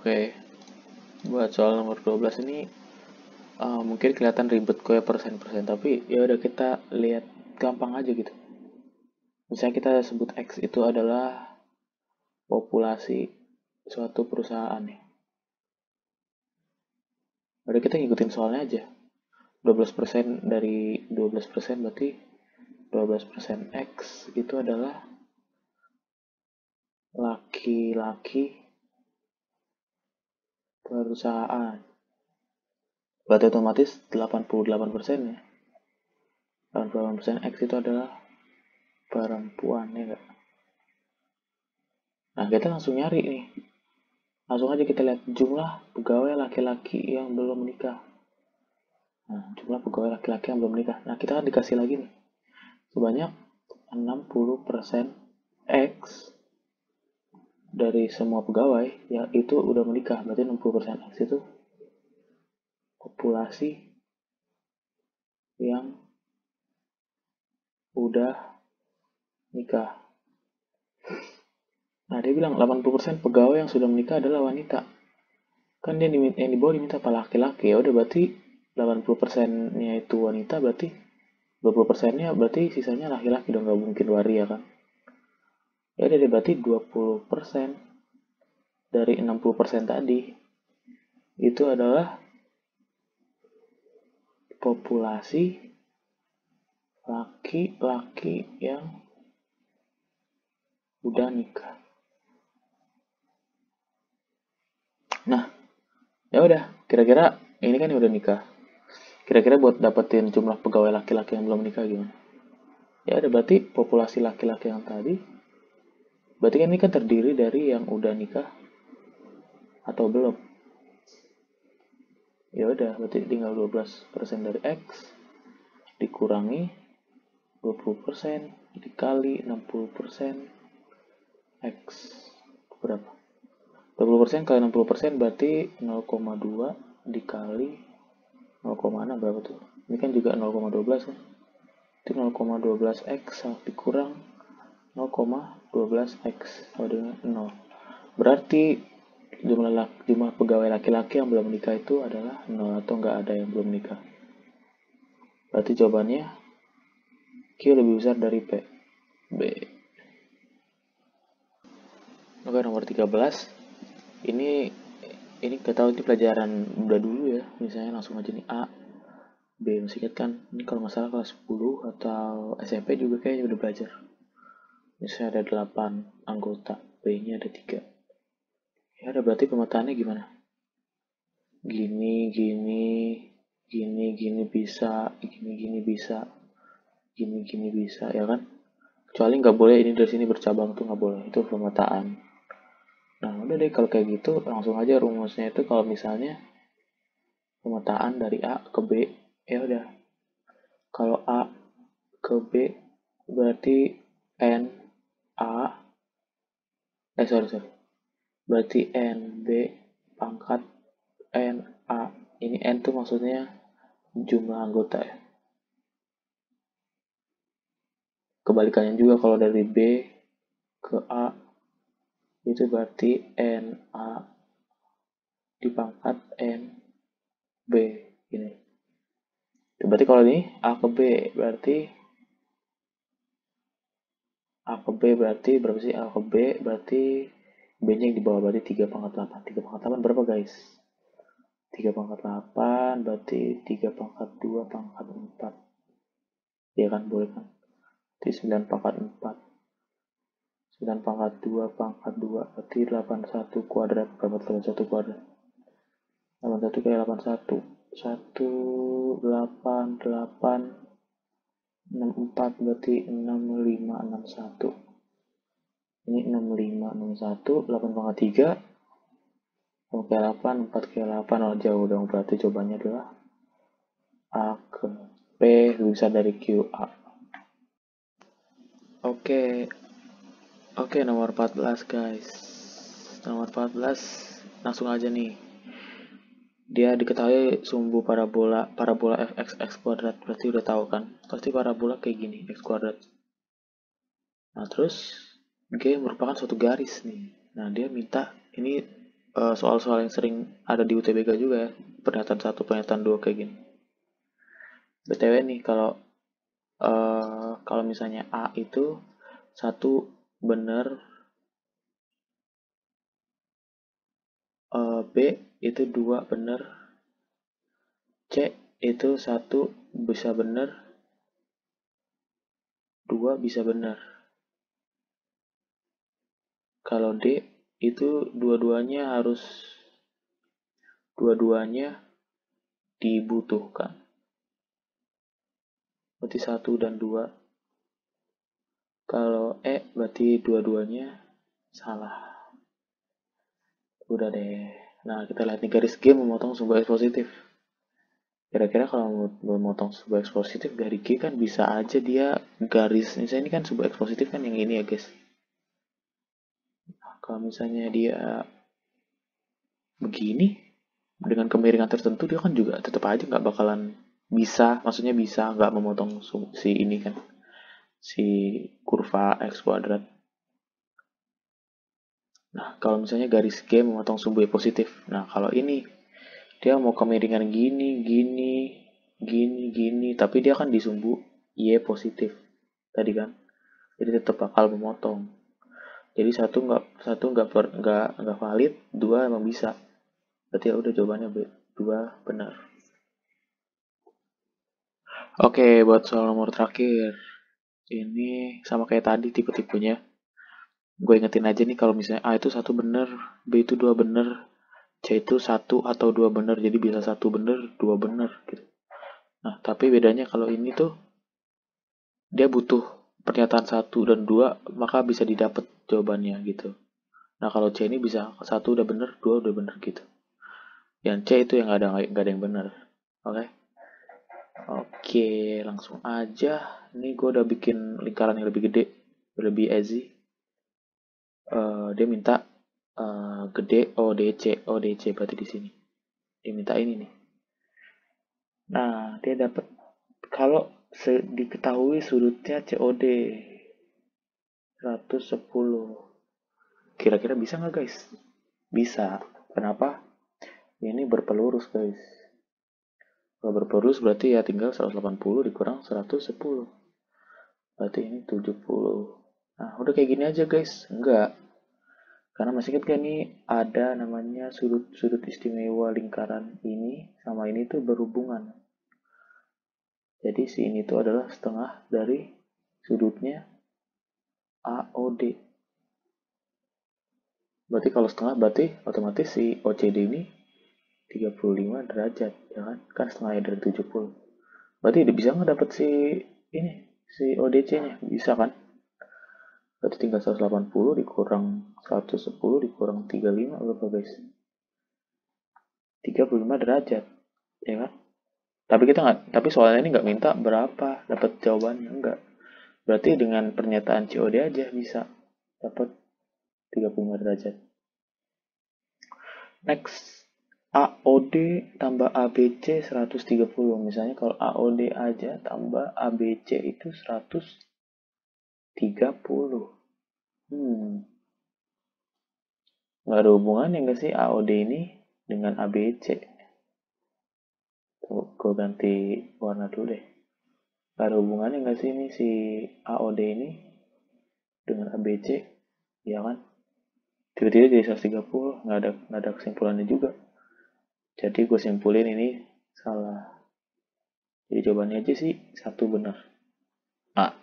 Oke, buat soal nomor 12 ini mungkin kelihatan ribet kayak persen-persen, tapi ya udah kita lihat gampang aja gitu. Misalnya kita sebut X itu adalah populasi suatu perusahaan nih. Udah kita ngikutin soalnya aja. 12% dari 12% berarti 12% X itu adalah laki-laki perusahaan. Berarti otomatis 88% ya. 88% X itu adalah perempuan ya enggak? Nah, kita langsung nyari nih. Langsung aja kita lihat jumlah pegawai laki-laki yang belum menikah. Nah, jumlah pegawai laki-laki yang belum menikah. Nah, kita kan dikasih lagi nih. Sebanyak 60% X dari semua pegawai ya itu udah menikah. Berarti 60% X itu populasi yang udah nikah. Nah, dia bilang 80% pegawai yang sudah menikah adalah wanita. Kan dia yang di bawah diminta apa laki-laki. Ya udah berarti 80%-nya itu wanita, berarti 20%-nya berarti sisanya laki-laki dong, nggak mungkin waria kan. Ya udah berarti 20% dari 60% tadi itu adalah populasi laki-laki yang udah nikah. Nah, ya udah, kira-kira ini kan udah nikah. Kira-kira buat dapetin jumlah pegawai laki-laki yang belum nikah gimana? Ya udah berarti populasi laki-laki yang tadi berarti kan ini kan terdiri dari yang udah nikah atau belum. Ya udah berarti tinggal 12% dari X dikurangi 20% dikali 60% X berapa? 20% kali 60% berarti 0,2 dikali 0,6 berapa tuh? Ini kan juga 0,12 kan? Itu 0,12 X dikurang 0,12 X sama dengan 0. Berarti jumlah pegawai laki-laki yang belum menikah itu adalah 0 atau nggak ada yang belum menikah. Berarti jawabannya Q lebih besar dari P. B. Oke, nomor 13. Ini kita tahu ini pelajaran udah dulu ya. Misalnya langsung aja nih A, B. Masih ingat kan? Ini kalau nggak salah kelas 10 atau SMP juga kayaknya udah belajar. Misalnya ada 8 anggota, B-nya ada 3. Ya ada berarti pemetaannya gimana? Gini bisa, gini bisa, gini bisa, ya kan? Kecuali nggak boleh ini dari sini bercabang tuh nggak boleh, itu pemetaan. Nah udah deh kalau kayak gitu langsung aja rumusnya itu kalau misalnya pemetaan dari A ke B, ya udah. Kalau A ke B berarti N A, sorry, berarti N B pangkat N A. Ini N tuh maksudnya jumlah anggota ya. Kebalikannya juga kalau dari B ke A itu berarti NA dipangkat NB ini. Berarti kalau ini A ke B berarti berapa sih? A ke B berarti B-nya yang di bawah berarti 3 pangkat 8. 3 pangkat 8 berapa guys? 3 pangkat 8 berarti 3 pangkat 2 pangkat 4. Ya kan boleh kan? Berarti 9 pangkat 4. 9 pangkat 2 pangkat 2 berarti 81 kuadrat. Berapa 81 kuadrat? 81 kali 81 188 64 berarti 6561. Ini 6561 8 pangkat 3 6 kali 8 4 kali 8. Oh jauh dong, berarti jawabannya adalah A ke P lebih besar dari Q. A. Oke, nomor 14 guys. Nomor 14 langsung aja nih. Dia diketahui sumbu parabola fx kuadrat, berarti udah tahu kan? Pasti parabola kayak gini, x kuadrat. Nah, terus G merupakan suatu garis nih. Nah, dia minta ini soal-soal yang sering ada di UTBK juga ya, pernyataan 1, pernyataan 2 kayak gini. BTW nih, kalau misalnya A itu 1 benar, B itu 2 benar, C itu 1 bisa benar, 2 bisa benar. Kalau D itu dua-duanya dibutuhkan. Berarti 1 dan 2. Kalau E berarti dua-duanya salah. Udah deh. Nah, kita lihat nih, garis G memotong sebuah X positif. Kira-kira kalau memotong sebuah X positif dari G kan bisa aja dia garis, misalnya ini kan sebuah X positif kan yang ini ya guys. Kalau misalnya dia begini, dengan kemiringan tertentu dia kan juga tetap aja nggak bakalan bisa, maksudnya bisa nggak memotong si ini kan, si kurva X kuadrat. Nah, kalau misalnya garis G memotong sumbu Y positif. Nah, kalau ini dia mau kemiringan gini, gini, gini, gini, tapi dia kan di sumbu Y positif tadi kan. Jadi tetap bakal memotong. Jadi satu nggak valid, 2 emang bisa. Berarti ya udah jawabannya B, 2 benar. Oke, buat soal nomor terakhir. Ini sama kayak tadi tipe-tipenya. Gue ingetin aja nih, kalau misalnya A itu 1 benar, B itu 2 benar, C itu 1 atau 2 benar, jadi bisa 1 benar, 2 benar gitu. Nah, tapi bedanya kalau ini tuh dia butuh pernyataan 1 dan 2 maka bisa didapat jawabannya gitu. Nah, kalau C ini bisa 1 udah benar, 2 udah benar gitu. Yang C itu yang nggak ada yang benar. Oke. Oke, langsung aja. Ini gue udah bikin lingkaran yang lebih gede, lebih easy. Dia minta gede ODC, ODC berarti di sini. Dia minta ini nih. Nah, dia dapat kalau diketahui sudutnya COD 110. Kira-kira bisa nggak guys? Bisa. Kenapa? Ini berpelurus guys. Kalau berpelurus berarti ya tinggal 180 dikurang 110. Berarti ini 70. Nah, udah kayak gini aja guys. Enggak. Karena masih ingat kan nih, ada namanya sudut istimewa lingkaran ini sama ini tuh berhubungan. Jadi si ini tuh adalah setengah dari sudutnya AOD. Berarti kalau setengah berarti otomatis si OCD ini 35 derajat, ya kan? Kan setengahnya dari 70. Berarti bisa nggak dapat ini, si ODC-nya? Bisa kan? Berarti tinggal 180 dikurang 110 dikurang 35 berapa guys? 35 derajat, ya kan? Tapi soalnya ini nggak minta berapa dapat jawabannya, enggak. Berarti dengan pernyataan COD aja bisa dapat 35 derajat. Next, AOD tambah ABC 130. Misalnya kalau AOD aja tambah ABC itu 130. Nggak ada hubungannya nggak sih AOD ini dengan ABC? Tuh, gue ganti warna dulu deh. Nggak ada hubungannya nggak sih ini si AOD ini dengan ABC? Ya kan? Tiba-tiba jadi 130, nggak ada kesimpulannya juga. Jadi gue simpulin ini salah. Jadi jawabannya aja sih 1 benar. A.